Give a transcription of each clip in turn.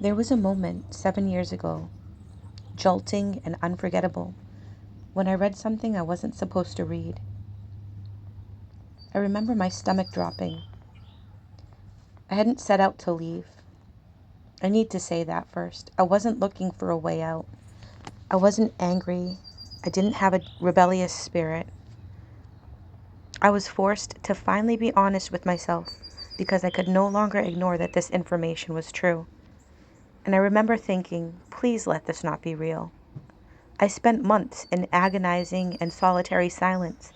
There was a moment 7 years ago, jolting and unforgettable, when I read something I wasn't supposed to read. I remember my stomach dropping. I hadn't set out to leave. I need to say that first. I wasn't looking for a way out. I wasn't angry. I didn't have a rebellious spirit. I was forced to finally be honest with myself because I could no longer ignore that this information was true. And I remember thinking, please let this not be real. I spent months in agonizing and solitary silence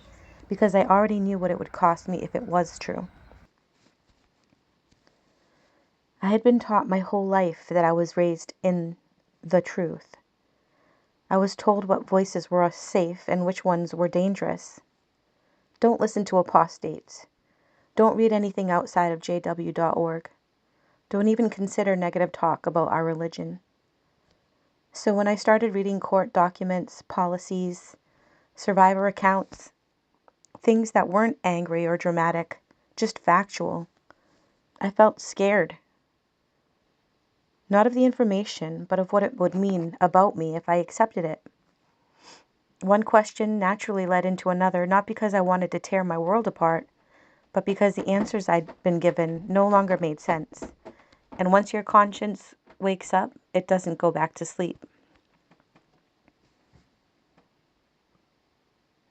because I already knew what it would cost me if it was true. I had been taught my whole life that I was raised in the truth. I was told what voices were safe and which ones were dangerous. Don't listen to apostates. Don't read anything outside of jw.org. Don't even consider negative talk about our religion. So when I started reading court documents, policies, survivor accounts, things that weren't angry or dramatic, just factual, I felt scared. Not of the information, but of what it would mean about me if I accepted it. One question naturally led into another, not because I wanted to tear my world apart, but because the answers I'd been given no longer made sense. And once your conscience wakes up, it doesn't go back to sleep.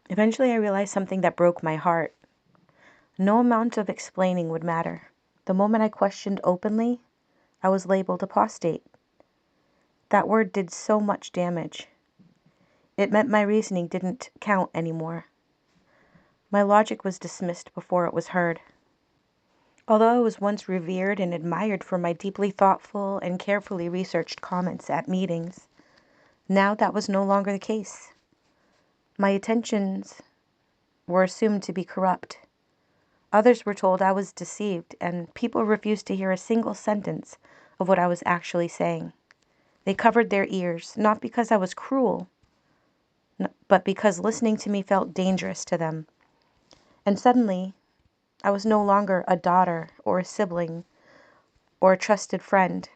Eventually, I realized something that broke my heart. No amount of explaining would matter. The moment I questioned openly, I was labeled apostate. That word did so much damage. It meant my reasoning didn't count anymore. My logic was dismissed before it was heard. Although I was once revered and admired for my deeply thoughtful and carefully researched comments at meetings, now that was no longer the case. My intentions were assumed to be corrupt. Others were told I was deceived, and people refused to hear a single sentence of what I was actually saying. They covered their ears, not because I was cruel, but because listening to me felt dangerous to them. And suddenly, I was no longer a daughter or a sibling or a trusted friend.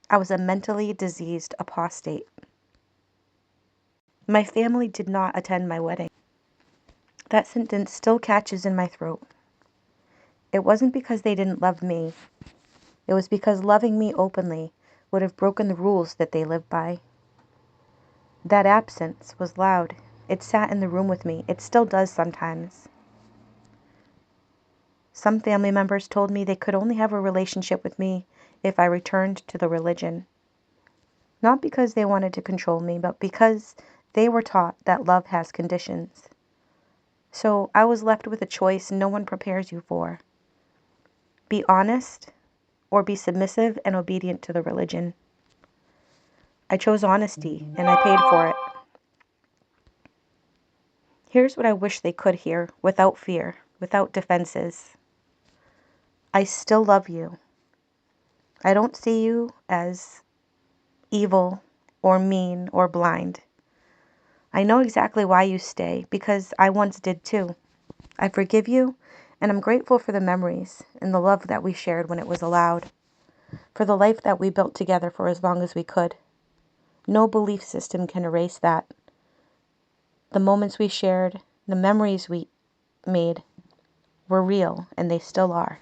I was a mentally diseased apostate. My family did not attend my wedding. That sentence still catches in my throat. It wasn't because they didn't love me. It was because loving me openly would have broken the rules that they lived by. That absence was loud. It sat in the room with me. It still does sometimes. Some family members told me they could only have a relationship with me if I returned to the religion. Not because they wanted to control me, but because they were taught that love has conditions. So I was left with a choice no one prepares you for. Be honest or be submissive and obedient to the religion. I chose honesty and I paid for it. Here's what I wish they could hear without fear, without defenses. I still love you. I don't see you as evil or mean or blind. I know exactly why you stay, because I once did too. I forgive you, and I'm grateful for the memories and the love that we shared when it was allowed, for the life that we built together for as long as we could. No belief system can erase that. The moments we shared, the memories we made, were real, and they still are.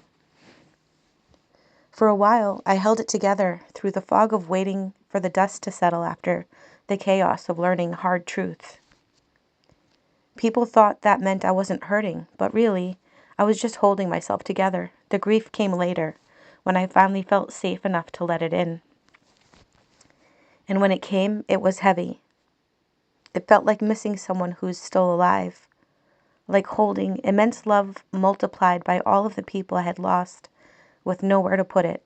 For a while, I held it together through the fog of waiting for the dust to settle after the chaos of learning hard truths. People thought that meant I wasn't hurting, but really, I was just holding myself together. The grief came later, when I finally felt safe enough to let it in. And when it came, it was heavy. It felt like missing someone who's still alive, like holding immense love multiplied by all of the people I had lost, with nowhere to put it.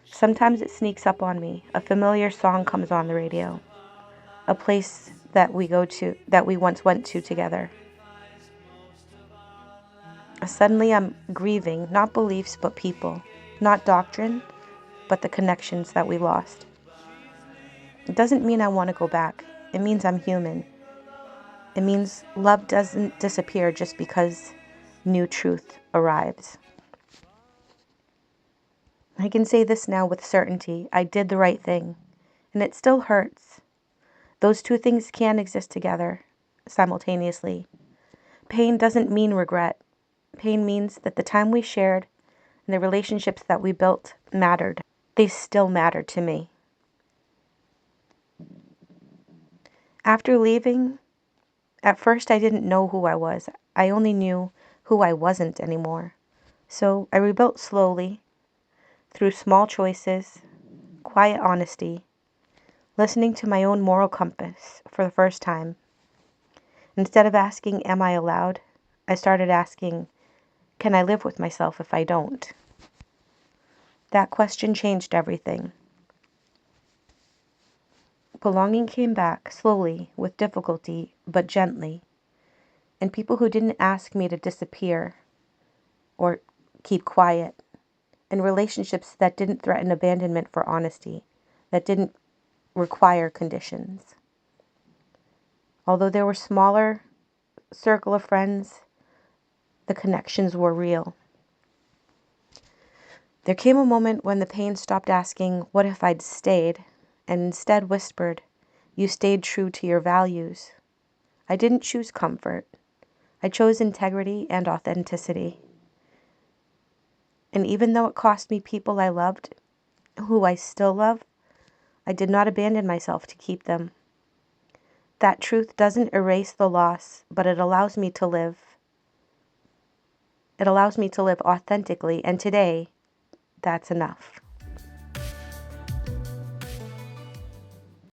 Sometimes it sneaks up on me. A familiar song comes on the radio. A place that we once went to together. Suddenly I'm grieving, not beliefs, but people. Not doctrine, but the connections that we lost. It doesn't mean I want to go back. It means I'm human. It means love doesn't disappear just because new truth arrives. I can say this now with certainty. I did the right thing, and it still hurts. Those two things can exist together simultaneously. Pain doesn't mean regret. Pain means that the time we shared and the relationships that we built mattered. They still matter to me. After leaving, at first I didn't know who I was. I only knew who I wasn't anymore. So I rebuilt slowly, through small choices, quiet honesty, listening to my own moral compass for the first time. Instead of asking, am I allowed? I started asking, can I live with myself if I don't? That question changed everything. Belonging came back slowly, with difficulty, but gently. And people who didn't ask me to disappear or keep quiet. And relationships that didn't threaten abandonment for honesty, that didn't require conditions. Although there were smaller circle of friends, the connections were real. There came a moment when the pain stopped asking, what if I'd stayed, and instead whispered, you stayed true to your values. I didn't choose comfort. I chose integrity and authenticity. And even though it cost me people I loved, who I still love, I did not abandon myself to keep them. That truth doesn't erase the loss, but it allows me to live. It allows me to live authentically, and today, that's enough.